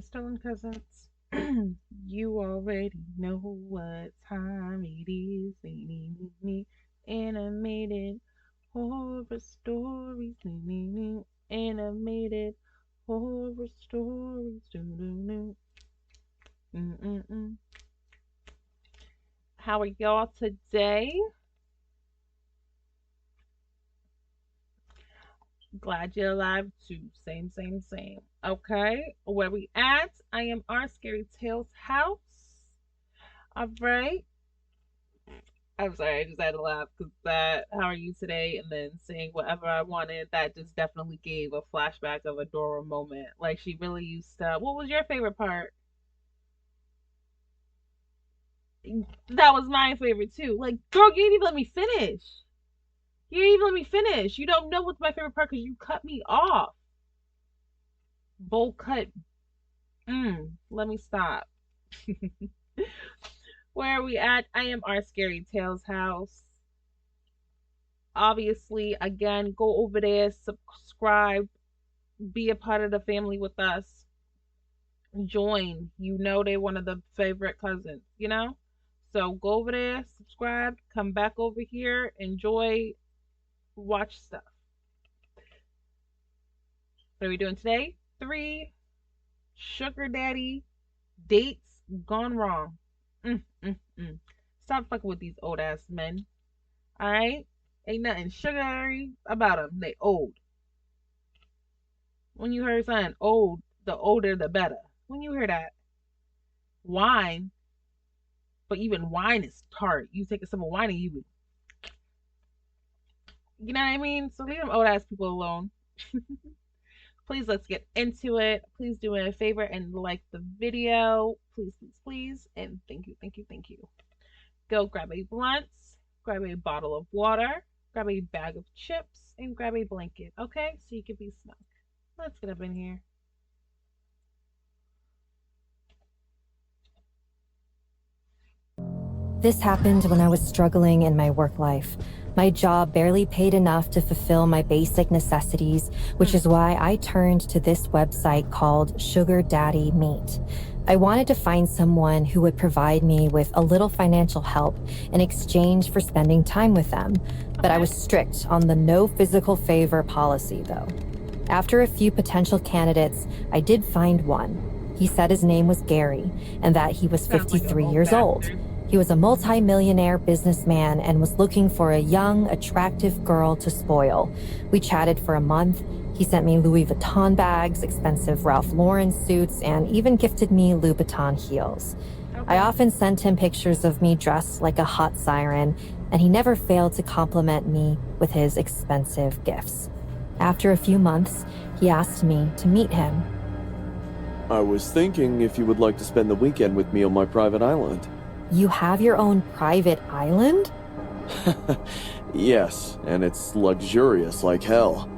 Stolen Cousins. You already know what time it is. Me, me, me, me. Animated horror stories. Me, me, me. Animated horror stories. Do, do, do. Mm-mm-mm. How are y'all today? Glad you're alive too. Same, same, same. Okay, where we at? I am our Scary Tales house. All right. I'm sorry, I just had to laugh because that, how are you today? And then saying whatever I wanted, that just definitely gave a flashback of a Dora moment. Like she really used to. What was your favorite part? That was my favorite too. Like, girl, you didn't even let me finish. You didn't even let me finish. You don't know what's my favorite part because you cut me off. Bowl cut. Let me stop. Where are we at? I am our Scary Tales house. Obviously, again, go over there, subscribe, be a part of the family with us. Join. You know they're one of the favorite cousins. So go over there, subscribe, come back over here, enjoy, watch stuff. What are we doing today? Three sugar daddy dates gone wrong. Mm, mm, mm. Stop fucking with these old ass men. All right? Ain't nothing sugary about them. They old. When you heard something old, the older the better. When you hear that wine, but even wine is tart. You take a sip of wine and you know what I mean? So leave them old ass people alone. Please, let's get into it. Please do me a favor and like the video. Please, please, please. And thank you, thank you, thank you. Go grab a blunt, grab a bottle of water, grab a bag of chips, and grab a blanket, okay? So you can be snug. Let's get up in here. This happened when I was struggling in my work life. My job barely paid enough to fulfill my basic necessities, which is why I turned to this website called Sugar Daddy Meet. I wanted to find someone who would provide me with a little financial help in exchange for spending time with them, but I was strict on the no physical favor policy, though. After a few potential candidates, I did find one. He said his name was Gary and that he was 53 years old. He was a multi-millionaire businessman and was looking for a young, attractive girl to spoil. We chatted for a month. He sent me Louis Vuitton bags, expensive Ralph Lauren suits, and even gifted me Louboutin heels. I often sent him pictures of me dressed like a hot siren, and he never failed to compliment me with his expensive gifts. After a few months, he asked me to meet him. I was thinking if you would like to spend the weekend with me on my private island. You have your own private island? Yes, and it's luxurious like hell.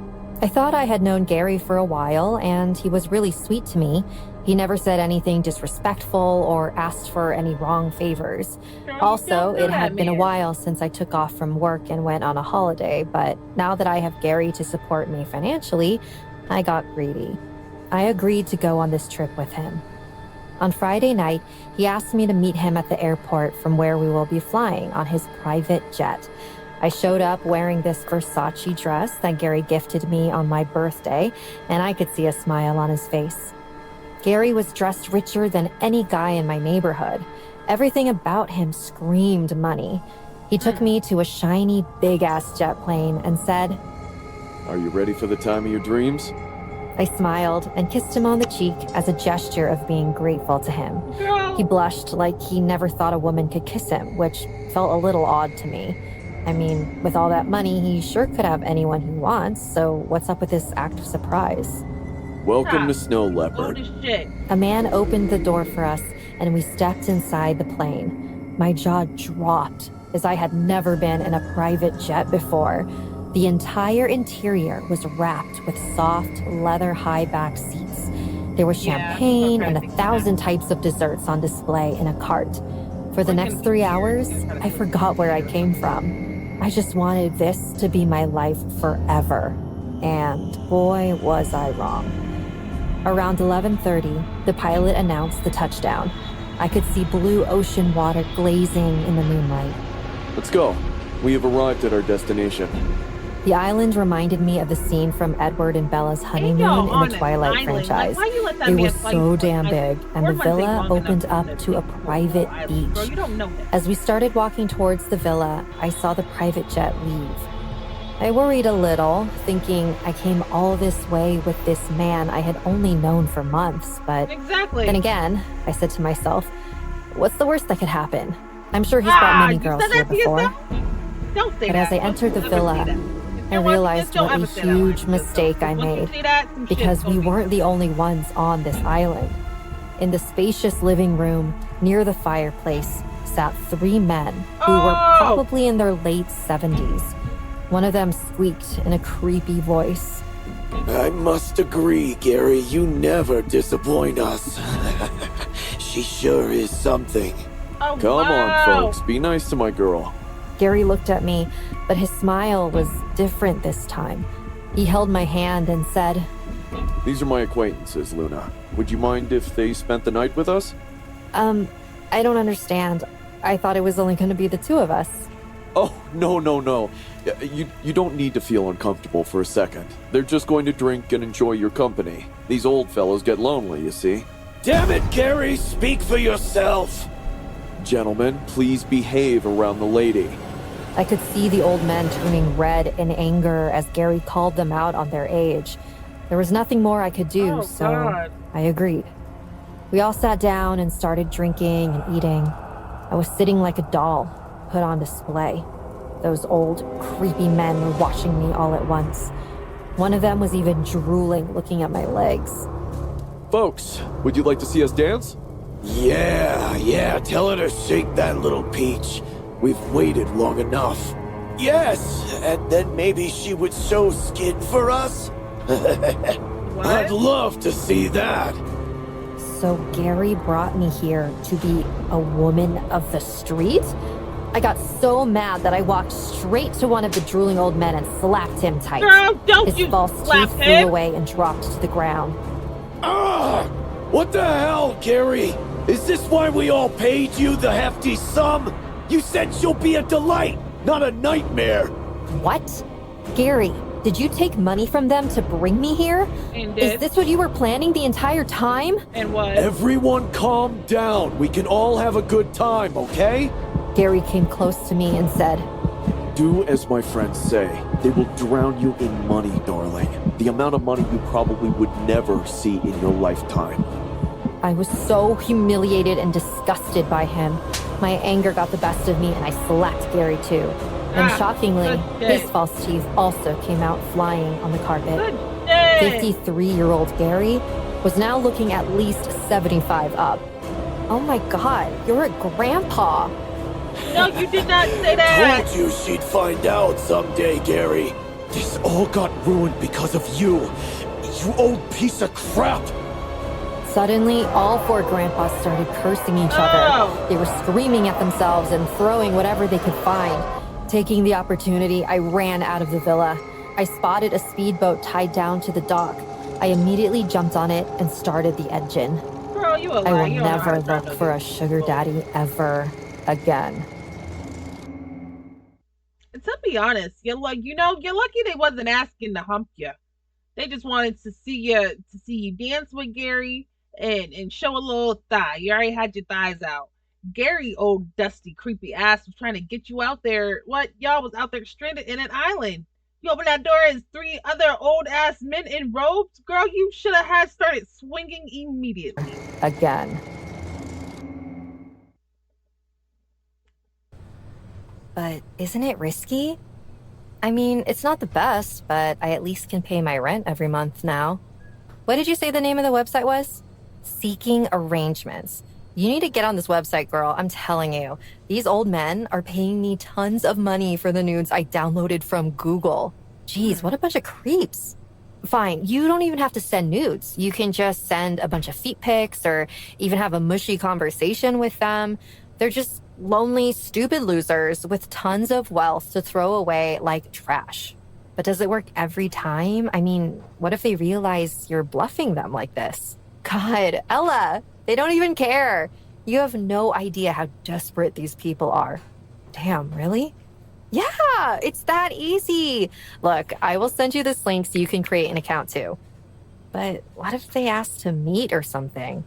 I thought I had known Gary for a while, and he was really sweet to me. He never said anything disrespectful or asked for any wrong favors. Also, it had been a while since I took off from work and went on a holiday, but now that I have Gary to support me financially, I got greedy. I agreed to go on this trip with him. On Friday night, he asked me to meet him at the airport from where we will be flying on his private jet. I showed up wearing this Versace dress that Gary gifted me on my birthday, and I could see a smile on his face. Gary was dressed richer than any guy in my neighborhood. Everything about him screamed money. He took me to a shiny, big-ass jet plane and said, "Are you ready for the time of your dreams?" I smiled and kissed him on the cheek as a gesture of being grateful to him. He blushed like he never thought a woman could kiss him, which felt a little odd to me. I mean, with all that money, he sure could have anyone he wants, so what's up with this act of surprise? Welcome to Snow Leopard. A man opened the door for us, and we stepped inside the plane. My jaw dropped, as I had never been in a private jet before. The entire interior was wrapped with soft, leather high-back seats. There was champagne and 1,000 types of desserts on display in a cart. For the next 3 hours, I forgot where I came from. I just wanted this to be my life forever. And boy, was I wrong. Around 11:30, the pilot announced the touchdown. I could see blue ocean water glazing in the moonlight. Let's go. We have arrived at our destination. The island reminded me of the scene from Edward and Bella's honeymoon in the Twilight franchise. Like, why you let that It man was fly so you damn like, big, and the where was they villa long opened enough up to to a be on private island? beach. Girl, you don't know that. As we started walking towards the villa, I saw the private jet leave. I worried a little, thinking I came all this way with this man I had only known for months, but Exactly. then again, I said to myself, what's the worst that could happen? I'm sure he's brought many you girls said here that to before. yourself? Don't say But that. as I Don't entered the ever villa, say that. I You know realized Don't what a ever say that line huge to yourself. mistake I Once you made, say that, some shit's because gonna we be- weren't the only ones on this island. In the spacious living room near the fireplace sat 3 men who were Oh! probably in their late 70s. One of them squeaked in a creepy voice. I must agree, Gary, you never disappoint us. She sure is something. Oh, Come wow. on, folks. Be nice to my girl. Gary looked at me, but his smile was different this time. He held my hand and said, These are my acquaintances, Luna. Would you mind if they spent the night with us? I don't understand. I thought it was only going to be the 2 of us. Oh, no. You don't need to feel uncomfortable for a second. They're just going to drink and enjoy your company. These old fellows get lonely, you see. Damn it, Gary, speak for yourself. Gentlemen, please behave around the lady. I could see the old men turning red in anger as Gary called them out on their age. There was nothing more I could do, Oh, so God. I agreed. We all sat down and started drinking and eating. I was sitting like a doll, put on display. Those old, creepy men were watching me all at once. One of them was even drooling, looking at my legs. Folks, would you like to see us dance? Yeah, tell her to shake that little peach. We've waited long enough. Yes, and then maybe she would show skin for us? I'd love to see that. So Gary brought me here to be a woman of the street? I got so mad that I walked straight to one of the drooling old men and slapped him tight. Girl, don't His you false slap teeth him. flew away and dropped to the ground. What the hell, Gary? Is this why we all paid you the hefty sum? You said she'll be a delight, not a nightmare. What? Gary, did you take money from them to bring me here? And Is did. this what you were planning the entire time? And what? Everyone calm down. We can all have a good time, okay? Gary came close to me and said, Do as my friends say. They will drown you in money, darling. The amount of money you probably would never see in your lifetime. I was so humiliated and disgusted by him. My anger got the best of me and I slapped Gary too. And shockingly, good day. his false teeth also came out flying on the carpet. Good day. 53-year-old Gary was now looking at least 75 up. Oh my God, you're a grandpa. No, you did not say that. Told you she'd find out someday, Gary. This all got ruined because of you. You old piece of crap. Suddenly, all 4 grandpas started cursing each Oh. other. They were screaming at themselves and throwing whatever they could find. Taking the opportunity, I ran out of the villa. I spotted a speedboat tied down to the dock. I immediately jumped on it and started the engine. Girl, you a I lie. will You don't know how never to drive look no for a vehicle. sugar daddy ever again. To be honest, you're lucky they wasn't asking to hump you. They just wanted to see you dance with Gary and show a little thigh. You already had your thighs out. Gary, old dusty, creepy ass, was trying to get you out there. What? Y'all was out there stranded in an island. You open that door as 3 other old ass men in robes. Girl, you should have had started swinging immediately. Again. But isn't it risky? I mean, it's not the best, but I at least can pay my rent every month now. What did you say the name of the website was? Seeking Arrangements. You need to get on this website, girl. I'm telling you. These old men are paying me tons of money for the nudes I downloaded from Google. Jeez, what a bunch of creeps. Fine, you don't even have to send nudes. You can just send a bunch of feet pics or even have a mushy conversation with them. They're just lonely, stupid losers with tons of wealth to throw away like trash. But does it work every time? I mean, what if they realize you're bluffing them like this? God, Ella, they don't even care. You have no idea how desperate these people are. Damn, really? Yeah, it's that easy. Look, I will send you this link so you can create an account too. But what if they ask to meet or something?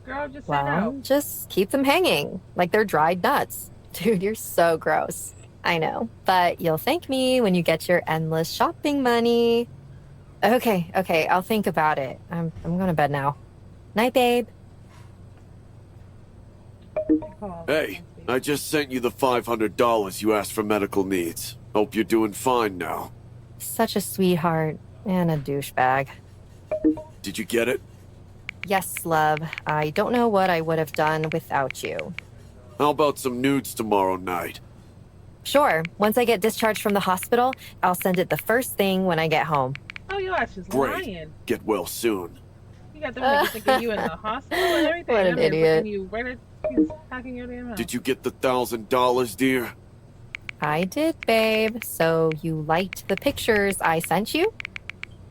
Girl, just say Well, no. just keep them hanging like they're dried nuts. Dude, you're so gross. I know, but you'll thank me when you get your endless shopping money. Okay, I'll think about it. I'm going to bed now. Night, babe. Oh, Hey, I just sent you the $500 you asked for medical needs. Hope you're doing fine now. Such a sweetheart and a douchebag. Did you get it? Yes, love. I don't know what I would have done without you. How about some nudes tomorrow night? Sure, once I get discharged from the hospital, I'll send it the first thing when I get home. Oh, your ass is Great. lying. Get well soon. You got them niggas thinking you in the hospital and everything. What an Them niggas idiot. looking You right at, he's hacking your damn house. Did you get the $1,000, dear? I did, babe. So you liked the pictures I sent you?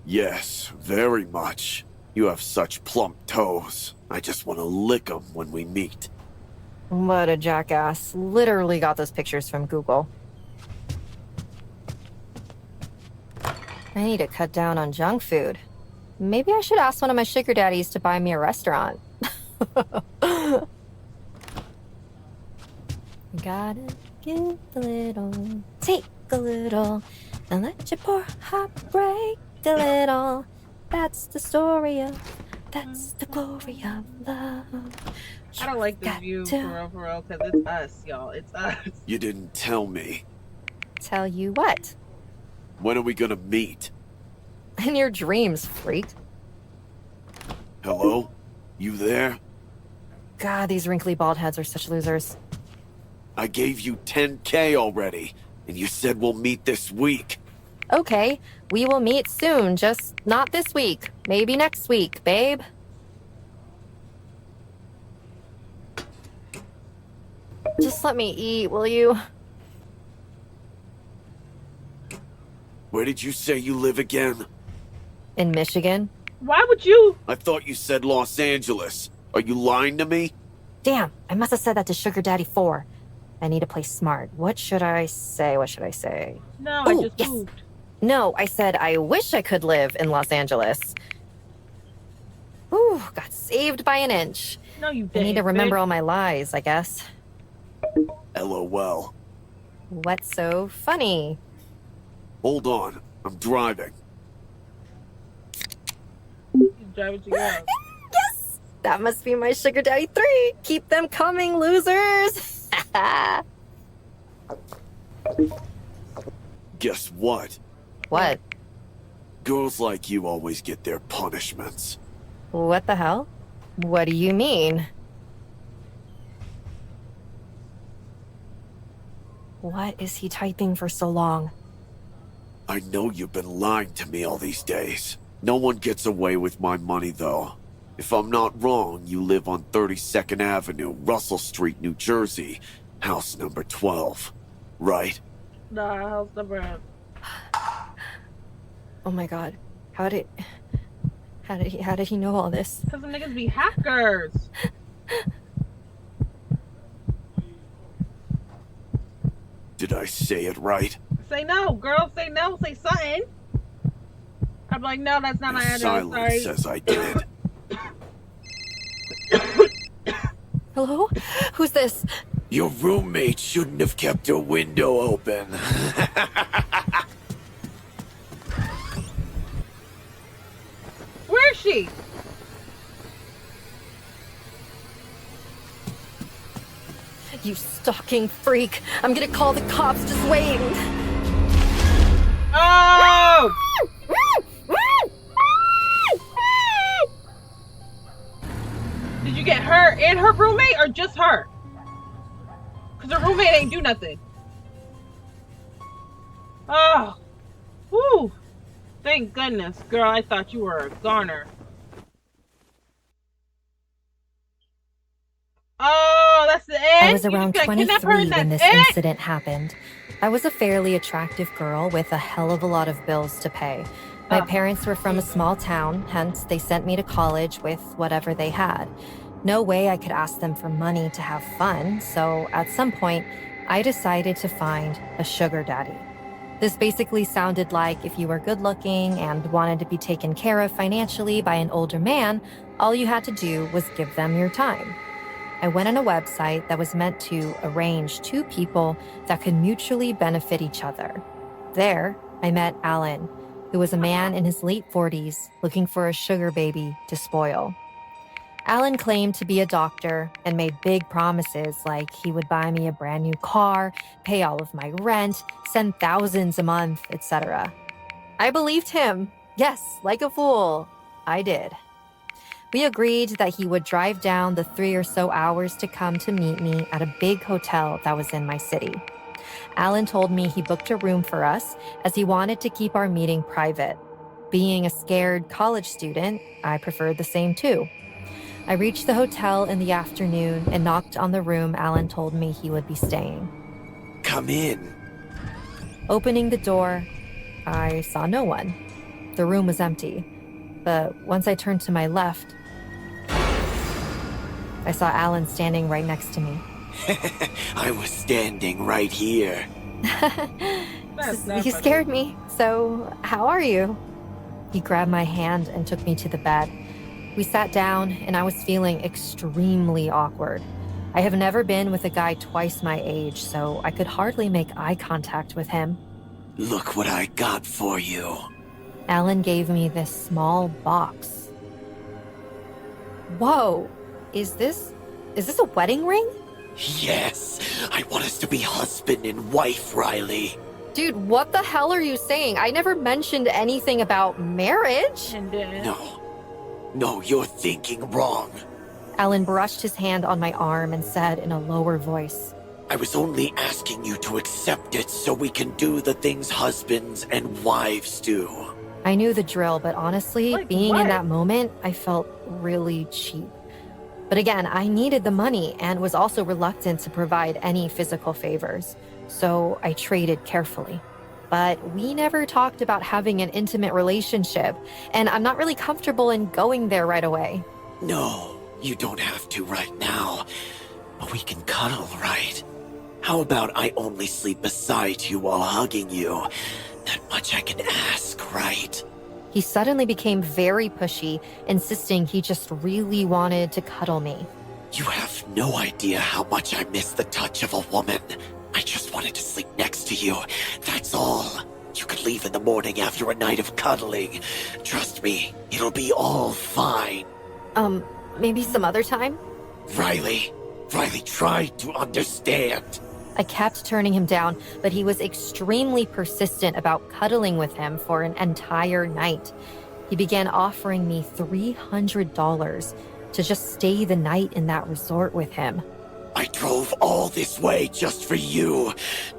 Yes, very much. You have such plump toes. I just want to lick them when we meet. What a jackass. Literally got those pictures from Google. I need to cut down on junk food. Maybe I should ask one of my sugar daddies to buy me a restaurant. Gotta give a little, take a little, and let your poor heart break a little. That's the story of, that's the glory of love. I don't like this Got view to for real, because it's us, y'all. It's us. You didn't tell me. Tell you what? When are we gonna meet? In your dreams, freak. Hello? You there? God, these wrinkly bald heads are such losers. I gave you $10K already, and you said we'll meet this week. Okay, we will meet soon, just not this week. Maybe next week, babe. Just let me eat, will you? Where did you say you live again? In Michigan? Why would you? I thought you said Los Angeles. Are you lying to me? Damn, I must have said that to Sugar Daddy 4. I need to play smart. What should I say? No, I Ooh, just yes. moved. No, I said I wish I could live in Los Angeles. Ooh, got saved by an inch. No, you I didn't. need to remember bitch. all my lies, I guess. LOL. What's so funny? Hold on. I'm driving. You drive it to your house. Yes! That must be my Sugar Daddy 3. Keep them coming, losers! Guess what? What? Girls like you always get their punishments. What the hell? What do you mean? What is he typing for so long? I know you've been lying to me all these days. No one gets away with my money, though. If I'm not wrong, you live on 32nd Avenue, Russell Street, New Jersey, house number 12. Right? Nah, house number. Oh my god. How did he know all this? Because them niggas be hackers. Did I say it right? Say no, girl. Say no. Say something. I'm like, no, that's not my Your address. silence Sorry. says I did. Hello? Who's this? Your roommate shouldn't have kept her window open. Where is she? You stalking freak. I'm gonna call the cops. Just wait. Oh! Did you get her and her roommate or just her? Because her roommate ain't do nothing. Oh. Whew. Thank goodness. Girl, I thought you were a goner. Oh, that's the end. I was around You can't kidnap her 23 and when that's this it? incident happened. I was a fairly attractive girl with a hell of a lot of bills to pay. My Oh. parents were from a small town, hence they sent me to college with whatever they had. No way I could ask them for money to have fun, so at some point, I decided to find a sugar daddy. This basically sounded like if you were good looking and wanted to be taken care of financially by an older man, all you had to do was give them your time. I went on a website that was meant to arrange two people that could mutually benefit each other. There, I met Alan, who was a man in his late 40s looking for a sugar baby to spoil. Alan claimed to be a doctor and made big promises like he would buy me a brand new car, pay all of my rent, send thousands a month, etc. I believed him. Yes, like a fool. I did. We agreed that he would drive down the 3 or so hours to come to meet me at a big hotel that was in my city. Alan told me he booked a room for us as he wanted to keep our meeting private. Being a scared college student, I preferred the same too. I reached the hotel in the afternoon and knocked on the room Alan told me he would be staying. Come in. Opening the door, I saw no one. The room was empty. But once I turned to my left, I saw Alan standing right next to me. I was standing right here. You scared me. So, how are you? He grabbed my hand and took me to the bed. We sat down, and I was feeling extremely awkward. I have never been with a guy twice my age, so I could hardly make eye contact with him. Look what I got for you. Alan gave me this small box. Whoa, is this a wedding ring? Yes, I want us to be husband and wife, Riley. Dude, what the hell are you saying? I never mentioned anything about marriage. And then No, you're thinking wrong. Alan brushed his hand on my arm and said in a lower voice, I was only asking you to accept it so we can do the things husbands and wives do. I knew the drill, but honestly, Like being what? in that moment, I felt really cheap. But again, I needed the money and was also reluctant to provide any physical favors, so I traded carefully. But we never talked about having an intimate relationship, and I'm not really comfortable in going there right away. No, you don't have to right now. But we can cuddle, right? How about I only sleep beside you while hugging you? That much I can ask, right? He suddenly became very pushy, insisting he just really wanted to cuddle me. You have no idea how much I miss the touch of a woman. I just wanted to sleep next to you, that's all. You could leave in the morning after a night of cuddling. Trust me, it'll be all fine. Maybe some other time? Riley, try to understand. I kept turning him down, but he was extremely persistent about cuddling with him for an entire night. He began offering me $300 to just stay the night in that resort with him. I drove all this way just for you.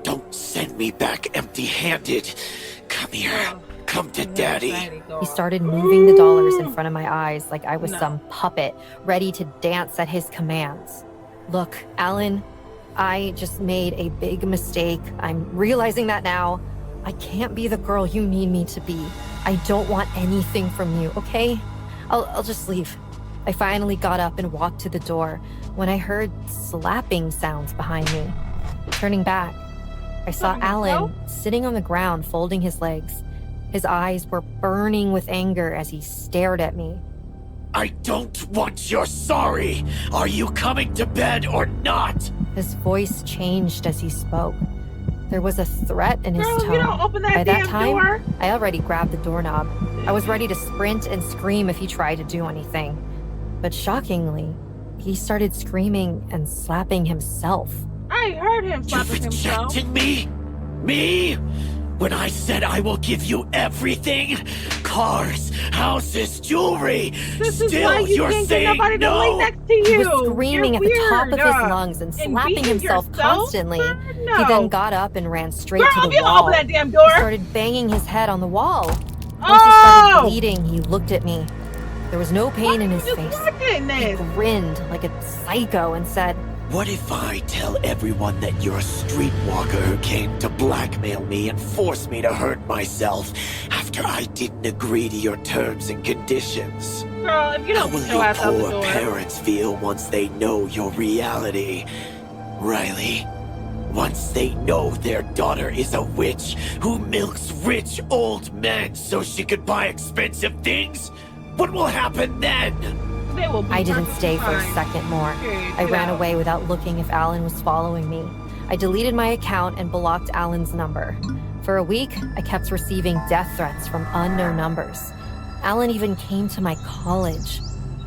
Don't send me back empty-handed. Come here. Come to Daddy. He started moving the dollars in front of my eyes like I was No. some puppet ready to dance at his commands. Look, Alan, I just made a big mistake. I'm realizing that now. I can't be the girl you need me to be. I don't want anything from you, okay? I'll just leave. I finally got up and walked to the door when I heard slapping sounds behind me. Turning back, I saw Alan sitting on the ground folding his legs. His eyes were burning with anger as he stared at me. I don't want your sorry. Are you coming to bed or not? His voice changed as he spoke. There was a threat in his Girl, tone. you don't open that By damn that time, door. I already grabbed the doorknob. I was ready to sprint and scream if he tried to do anything. But shockingly, he started screaming and slapping himself. I heard him You slapping himself. rejected me? Me? When I said I will give you everything? Cars, houses, jewelry. This is Still, why you you're can't get saying nobody to lay no? next to you. He was screaming You're at the top of weird. his lungs and slapping being himself yourself? constantly. No. He then got up and ran straight Girl, to if the you don't wall. open that damn He door. started banging his head on the wall. Once he Oh! started bleeding, he looked at me. There was no pain in his Just face. watching He this. grinned like a psycho and said, What if I tell everyone that you're a streetwalker who came to blackmail me and force me to hurt myself after I didn't agree to your terms and conditions? Girl, if you How don't will get your your ass out the poor door. parents feel once they know your reality? Riley, once they know their daughter is a witch who milks rich old men so she could buy expensive things? What will happen then? They will be I didn't perfectly stay for a fine. second more. Period. I Get ran out. away without looking if Alan was following me. I deleted my account and blocked Alan's number. For a week, I kept receiving death threats from unknown numbers. Alan even came to my college.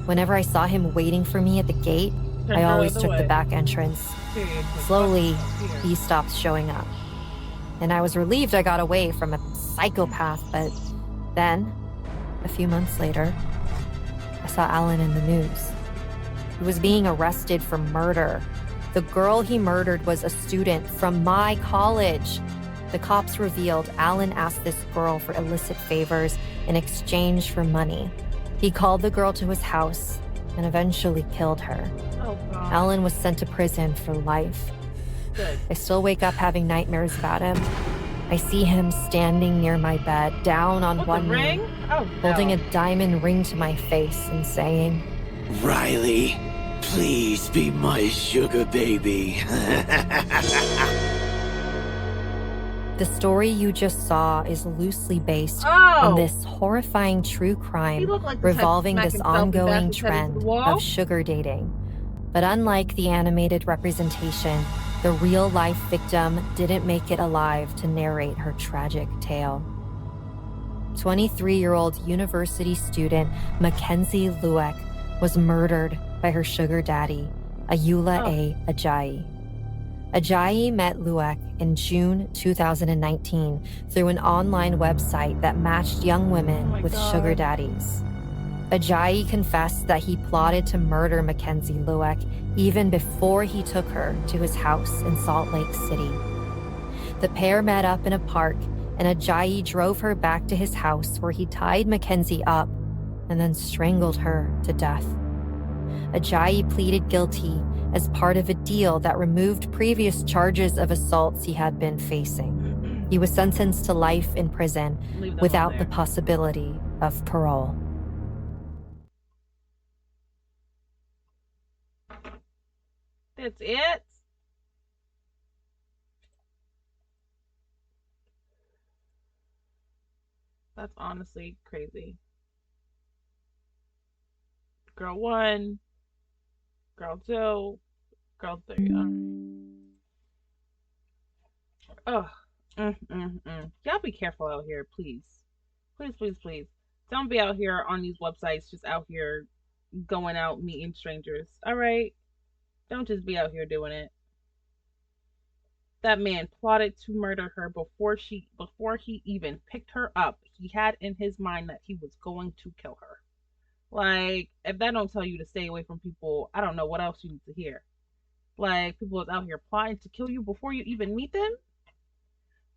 Whenever I saw him waiting for me at the gate, Turn I her always other took the way. back entrance. Period. Slowly, Here. he stopped showing up. And I was relieved I got away from a psychopath, but then, a few months later, I saw Alan in the news. He was being arrested for murder. The girl he murdered was a student from my college. The cops revealed Alan asked this girl for illicit favors in exchange for money. He called the girl to his house and eventually killed her. Oh, God. Alan was sent to prison for life. Good. I still wake up having nightmares about him. I see him standing near my bed, down on With one the ring? knee, Oh, holding no. a diamond ring to my face and saying, Riley, please be my sugar baby. The story you just saw is loosely based Oh. on this horrifying true He crime looked like the type to revolving smack this himself and bash ongoing his head into trend the wall. of sugar dating. But unlike the animated representation, the real life victim didn't make it alive to narrate her tragic tale. 23-year-old university student Mackenzie Lueck was murdered by her sugar daddy, Ayula Oh. A. Ajayi. Ajayi met Lueck in June 2019 through an online website that matched young women Oh my with God. sugar daddies. Ajayi confessed that he plotted to murder Mackenzie Lueck even before he took her to his house in Salt Lake City. The pair met up in a park, and Ajayi drove her back to his house where he tied Mackenzie up and then strangled her to death. Ajayi pleaded guilty as part of a deal that removed previous charges of assaults he had been facing. He was sentenced to life in prison Leave them without on the there. possibility of parole. That's it? That's honestly crazy. Girl 1, girl 2, girl 3. Ugh. Y'all be careful out here, please. Please, please, please. Don't be out here on these websites just out here going out meeting strangers. Alright? Don't just be out here doing it. That man plotted to murder her before he even picked her up. He had in his mind that he was going to kill her. Like, if that don't tell you to stay away from people, I don't know what else you need to hear. Like, people is out here plotting to kill you before you even meet them?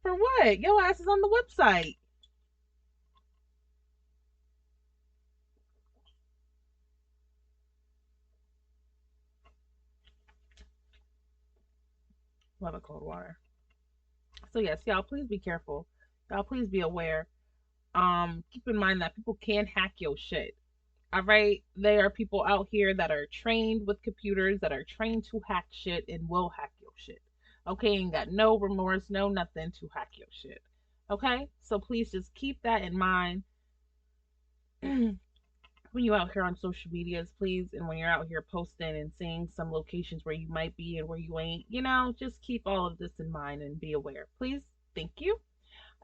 For what? Your ass is on the website. Love it, cold water. So yes, y'all please be careful. Y'all please be aware. Keep in mind that people can hack your shit. Alright? There are people out here that are trained with computers, that are trained to hack shit and will hack your shit. Okay, ain't got no remorse, no nothing to hack your shit. Okay? So please just keep that in mind. When you're out here on social medias, please, and when you're out here posting and seeing some locations where you might be and where you ain't, just keep all of this in mind and be aware. Please, thank you.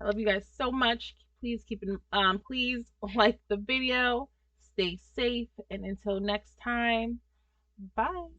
I love you guys so much. Please please like the video, stay safe, and until next time, bye.